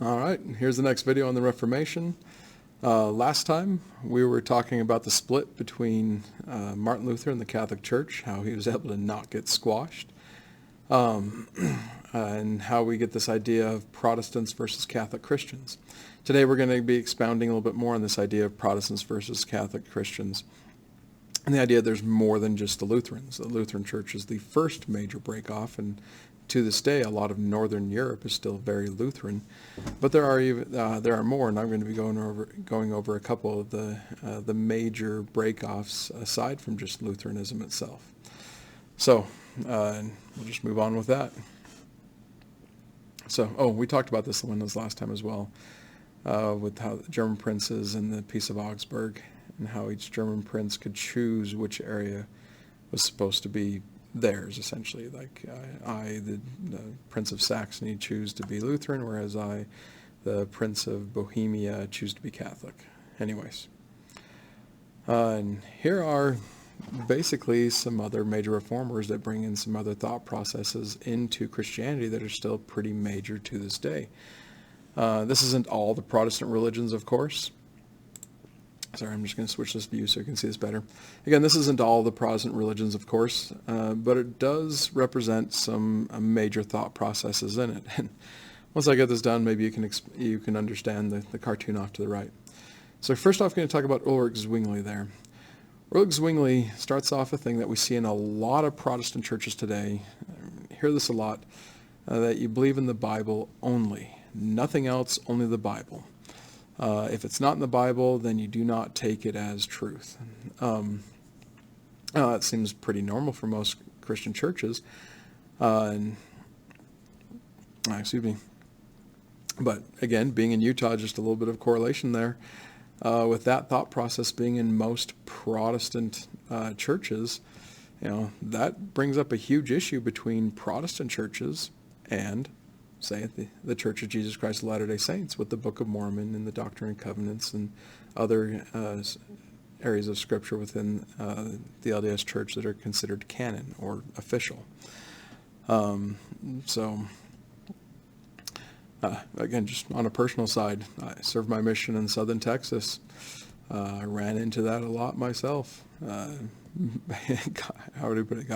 All right, here's the next video on the Reformation. Last time we were talking about the split between Martin Luther and the Catholic Church, how he was able to not get squashed, and how we get this idea of Protestants versus Catholic Christians. Today we're going to be expounding a little bit more on this idea of Protestants versus Catholic Christians, and the idea there's more than just the Lutherans. The Lutheran Church is the first major break-off, and to this day, a lot of Northern Europe is still very Lutheran, but there are more, and I'm going to be going over a couple of the major break-offs aside from just Lutheranism itself. So we'll just move on with that. So, we talked about this one last time as well, with how the German princes and the Peace of Augsburg, and how each German prince could choose which area was supposed to be theirs, essentially. Like I, the Prince of Saxony, choose to be Lutheran, whereas I, the Prince of Bohemia, choose to be Catholic. Anyways, and here are basically some other major reformers that bring in some other thought processes into Christianity that are still pretty major to this day. This isn't all the Protestant religions, of course. Sorry, I'm just going to switch this view so you can see this better. Again, this isn't all the Protestant religions, of course, but it does represent some major thought processes in it. And once I get this done, maybe you can understand the cartoon off to the right. So first off, I'm going to talk about Ulrich Zwingli there. Ulrich Zwingli starts off a thing that we see in a lot of Protestant churches today. I hear this a lot, that you believe in the Bible only. Nothing else, only the Bible. If it's not in the Bible, then you do not take it as truth. That seems pretty normal for most Christian churches. Excuse me. But again, being in Utah, just a little bit of correlation there. With that thought process being in most Protestant churches, that brings up a huge issue between Protestant churches and, say, the Church of Jesus Christ of Latter-day Saints, with the Book of Mormon and the Doctrine and Covenants and other areas of Scripture within the LDS Church that are considered canon or official. Again, just on a personal side, I served my mission in southern Texas. I ran into that a lot myself. Got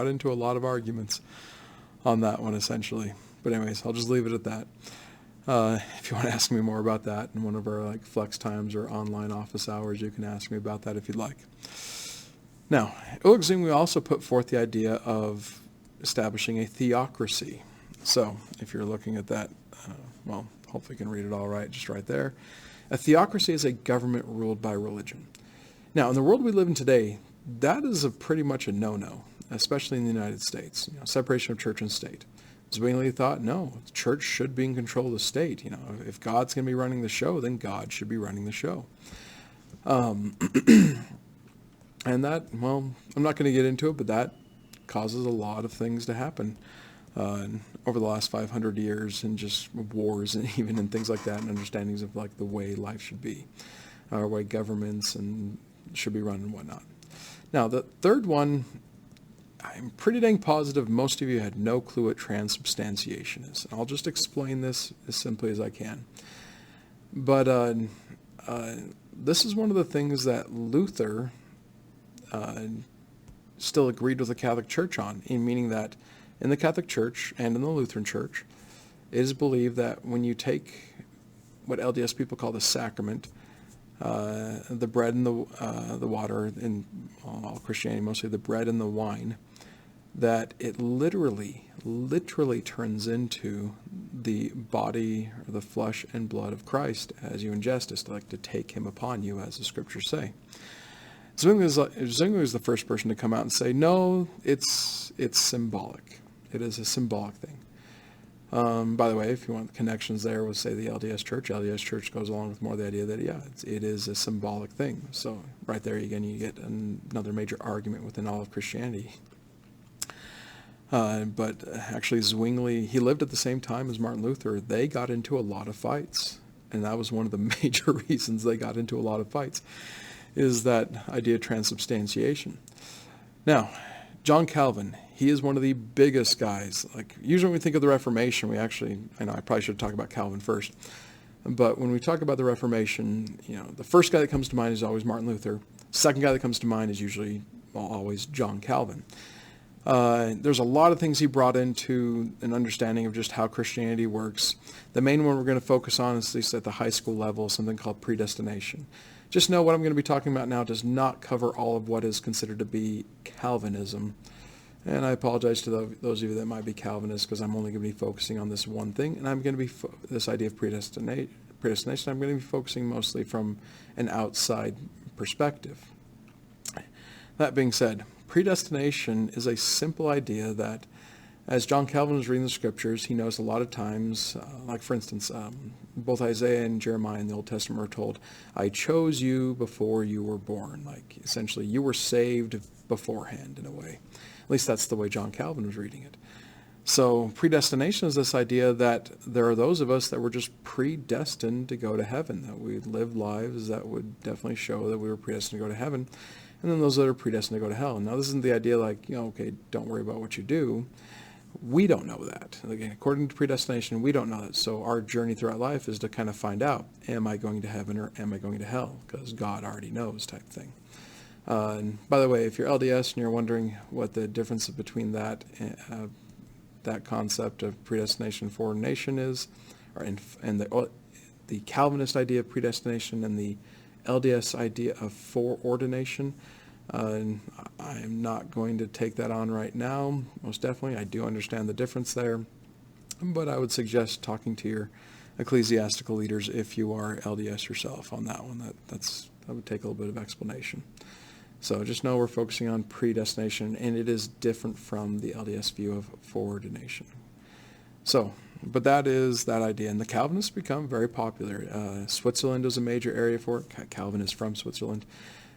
into a lot of arguments on that one, essentially. But anyways, I'll just leave it at that. If you want to ask me more about that in one of our flex times or online office hours, you can ask me about that if you'd like. Now, Ulrich Zwingli also put forth the idea of establishing a theocracy. So if you're looking at that, hopefully you can read it all right, just right there. A theocracy is a government ruled by religion. Now, in the world we live in today, that is pretty much a no-no, especially in the United States. Separation of church and state. Zwingli thought, no, the church should be in control of the state. If God's going to be running the show, then God should be running the show. And that, I'm not going to get into it, but that causes a lot of things to happen over the last 500 years, and just wars and even and things like that, and understandings of the way life should be, or way governments and should be run and whatnot. Now, the third one, I'm pretty dang positive most of you had no clue what transubstantiation is. I'll just explain this as simply as I can. But this is one of the things that Luther still agreed with the Catholic Church on, meaning that in the Catholic Church and in the Lutheran Church, it is believed that when you take what LDS people call the sacrament, the bread and the water, in all Christianity, mostly the bread and the wine, that it literally turns into the body or the flesh and blood of Christ as you ingest it, to take him upon you, as the Scriptures say. Zwingli was the first person to come out and say, no, it's symbolic. It is a symbolic thing. By the way, if you want the connections there with, say, the LDS Church, LDS Church goes along with more the idea that, it is a symbolic thing. So right there, again, you get another major argument within all of Christianity. But actually, Zwingli, he lived at the same time as Martin Luther. They got into a lot of fights, and that was one of the major reasons they got into a lot of fights, is that idea of transubstantiation. Now, John Calvin, he is one of the biggest guys. Usually when we think of the Reformation, I probably should talk about Calvin first. But when we talk about the Reformation, the first guy that comes to mind is always Martin Luther. Second guy that comes to mind is usually always John Calvin. There's a lot of things he brought into an understanding of just how Christianity works. The main one we're going to focus on is, at least at the high school level, something called predestination. Just know what I'm going to be talking about now does not cover all of what is considered to be Calvinism. And I apologize to those of you that might be Calvinists, because I'm only going to be focusing on this one thing, and I'm going to be this idea of predestination. I'm going to be focusing mostly from an outside perspective. That being said, predestination is a simple idea that, as John Calvin was reading the scriptures, he knows a lot of times, like for instance, both Isaiah and Jeremiah in the Old Testament are told, I chose you before you were born. Like essentially you were saved beforehand in a way. At least that's the way John Calvin was reading it. So predestination is this idea that there are those of us that were just predestined to go to heaven, that we lived lives that would definitely show that we were predestined to go to heaven, and then those that are predestined to go to hell. Now this isn't the idea like, okay, don't worry about what you do. We don't know that. Again, according to predestination, we don't know that. So our journey throughout life is to kind of find out, am I going to heaven or am I going to hell? Because God already knows type thing. And by the way, if you're LDS and you're wondering what the difference between that concept of predestination and foreordination is, and the Calvinist idea of predestination and the LDS idea of foreordination, I'm not going to take that on right now. Most definitely, I do understand the difference there, but I would suggest talking to your ecclesiastical leaders if you are LDS yourself on that one. That would take a little bit of explanation. So just know we're focusing on predestination, and it is different from the LDS view of foreordination. So, but that is that idea, and the Calvinists become very popular. Switzerland is a major area for it. Calvin is from Switzerland.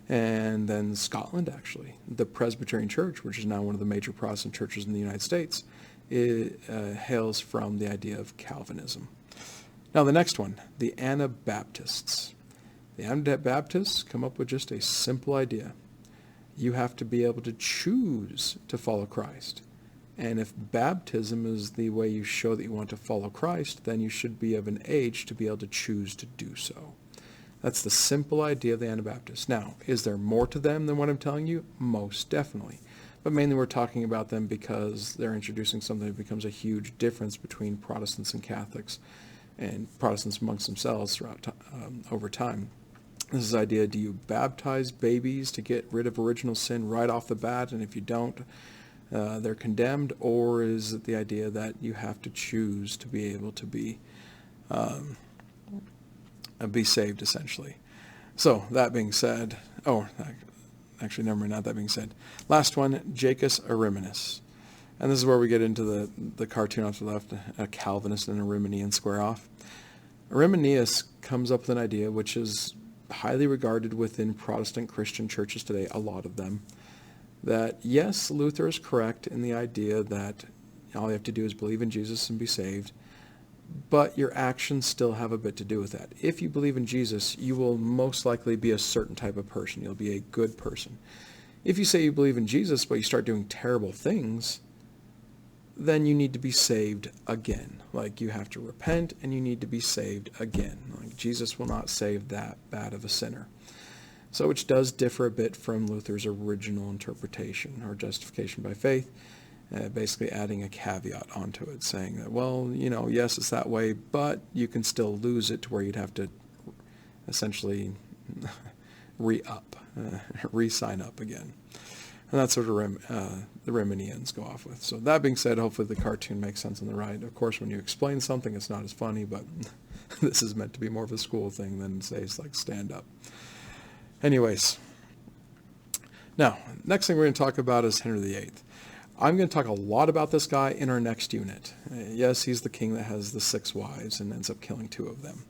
And then Scotland, actually. The Presbyterian Church, which is now one of the major Protestant churches in the United States, hails from the idea of Calvinism. Now the next one, the Anabaptists. The Anabaptists come up with just a simple idea. You have to be able to choose to follow Christ. And if baptism is the way you show that you want to follow Christ, then you should be of an age to be able to choose to do so. That's the simple idea of the Anabaptists. Now, is there more to them than what I'm telling you? Most definitely. But mainly we're talking about them because they're introducing something that becomes a huge difference between Protestants and Catholics and Protestants amongst themselves throughout over time. This is the idea, do you baptize babies to get rid of original sin right off the bat, and if you don't, they're condemned? Or is it the idea that you have to choose to be able to be saved, essentially? So, that being said, actually, never mind, not that being said. Last one, Jacus Ariminus. And this is where we get into the cartoon off to the left, a Calvinist and an Arminian square off. Arminius comes up with an idea which is highly regarded within Protestant Christian churches today, a lot of them, that yes, Luther is correct in the idea that all you have to do is believe in Jesus and be saved, but your actions still have a bit to do with that. If you believe in Jesus, you will most likely be a certain type of person. You'll be a good person. If you say you believe in Jesus, but you start doing terrible things, then you need to be saved again. Like, you have to repent and you need to be saved again. Like, Jesus will not save that bad of a sinner. So which does differ a bit from Luther's original interpretation or justification by faith, basically adding a caveat onto it, saying that, well, yes, it's that way, but you can still lose it to where you'd have to essentially re-sign up again. And that's what the Arminians go off with. So that being said, hopefully the cartoon makes sense on the right. Of course, when you explain something, it's not as funny, but this is meant to be more of a school thing than say it's like stand up. Anyways, now, next thing we're going to talk about is Henry VIII. I'm going to talk a lot about this guy in our next unit. Yes, he's the king that has the 6 wives and ends up killing 2 of them.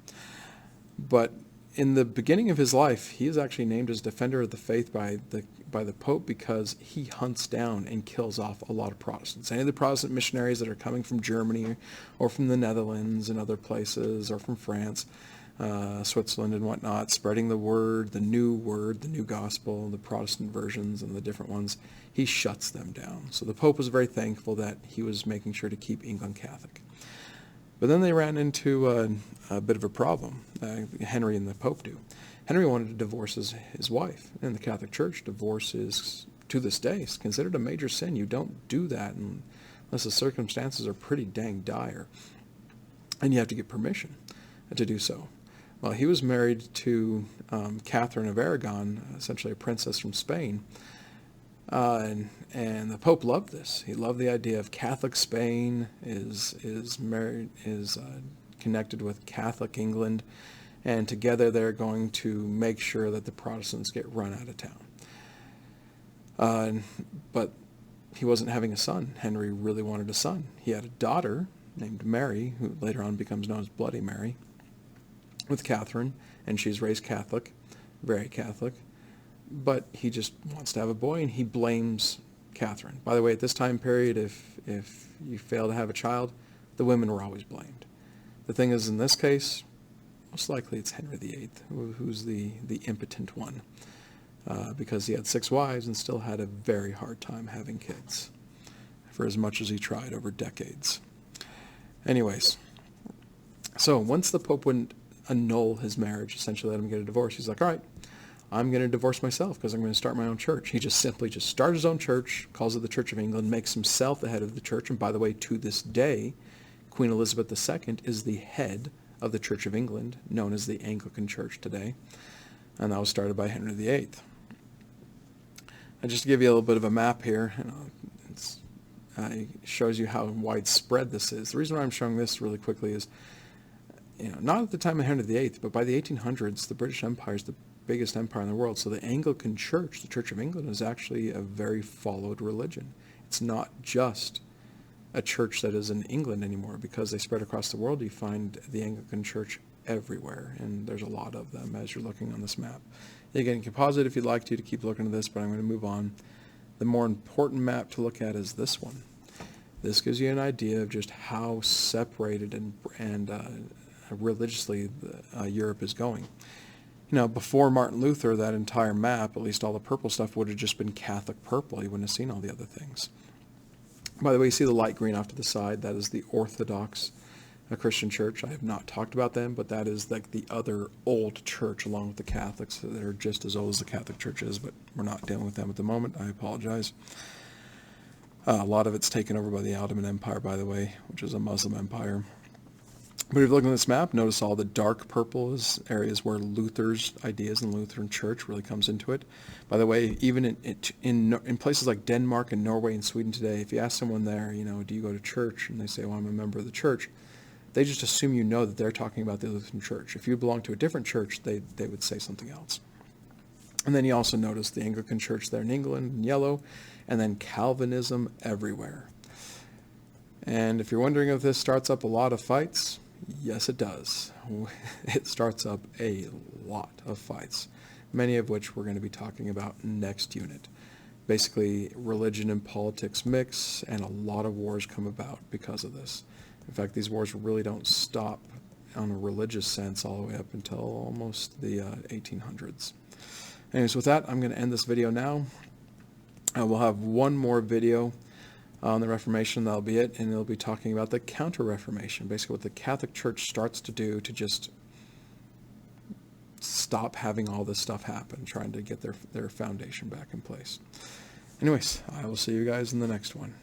But in the beginning of his life, he is actually named as Defender of the Faith by the Pope because he hunts down and kills off a lot of Protestants. Any of the Protestant missionaries that are coming from Germany or from the Netherlands and other places or from France, Switzerland and whatnot, spreading the word, the new gospel, the Protestant versions and the different ones, he shuts them down. So the Pope was very thankful that he was making sure to keep England Catholic. But then they ran into a bit of a problem, Henry and the Pope do. Henry wanted to divorce his wife. In the Catholic Church, divorce is, to this day, is considered a major sin. You don't do that unless the circumstances are pretty dang dire. And you have to get permission to do so. Well, he was married to Catherine of Aragon, essentially a princess from Spain. And the Pope loved this. He loved the idea of Catholic Spain is connected with Catholic England, and together they're going to make sure that the Protestants get run out of town. But he wasn't having a son. Henry really wanted a son. He had a daughter named Mary, who later on becomes known as Bloody Mary, with Catherine, and she's raised Catholic, very Catholic. But he just wants to have a boy, and he blames Catherine. By the way, at this time period, if you fail to have a child, the women were always blamed. The thing is, in this case, most likely it's Henry VIII, who's the impotent one, because he had 6 wives and still had a very hard time having kids, for as much as he tried over decades. Anyways, so once the Pope wouldn't annul his marriage, essentially let him get a divorce, he's like, all right, I'm going to divorce myself because I'm going to start my own church. He just simply started his own church, calls it the Church of England, makes himself the head of the church. And by the way, to this day, Queen Elizabeth II is the head of the Church of England, known as the Anglican Church today. And that was started by Henry VIII. And just to give you a little bit of a map here, it shows you how widespread this is. The reason why I'm showing this really quickly is, not at the time of Henry VIII, but by the 1800s, the British Empire is the biggest empire in the world. So the Anglican Church, the Church of England, is actually a very followed religion. It's not just a church that is in England anymore. Because they spread across the world, you find the Anglican Church everywhere, and there's a lot of them as you're looking on this map. Again, you can pause it if you'd like to keep looking at this, but I'm going to move on. The more important map to look at is this one. This gives you an idea of just how separated and religiously Europe is going. Before Martin Luther, that entire map, at least all the purple stuff, would have just been Catholic purple. You wouldn't have seen all the other things. By the way, you see the light green off to the side. That is the Orthodox Christian Church. I have not talked about them, but that is like the other old church along with the Catholics that are just as old as the Catholic Church is, but we're not dealing with them at the moment. I apologize. A lot of it's taken over by the Ottoman Empire, by the way, which is a Muslim empire. But if you look at this map, notice all the dark purple is areas where Luther's ideas and Lutheran Church really comes into it. By the way, even in places like Denmark and Norway and Sweden today, if you ask someone there, do you go to church? And they say, well, I'm a member of the church. They just assume that they're talking about the Lutheran Church. If you belong to a different church, they would say something else. And then you also notice the Anglican Church there in England in yellow, and then Calvinism everywhere. And if you're wondering if this starts up a lot of fights, yes, it does. It starts up a lot of fights, many of which we're going to be talking about next unit. Basically, religion and politics mix, and a lot of wars come about because of this. In fact, these wars really don't stop on a religious sense all the way up until almost the 1800s. Anyways, with that, I'm going to end this video now. We'll have one more video on the Reformation, that'll be it, and it'll be talking about the Counter-Reformation, basically what the Catholic Church starts to do to just stop having all this stuff happen, trying to get their foundation back in place. Anyways, I will see you guys in the next one.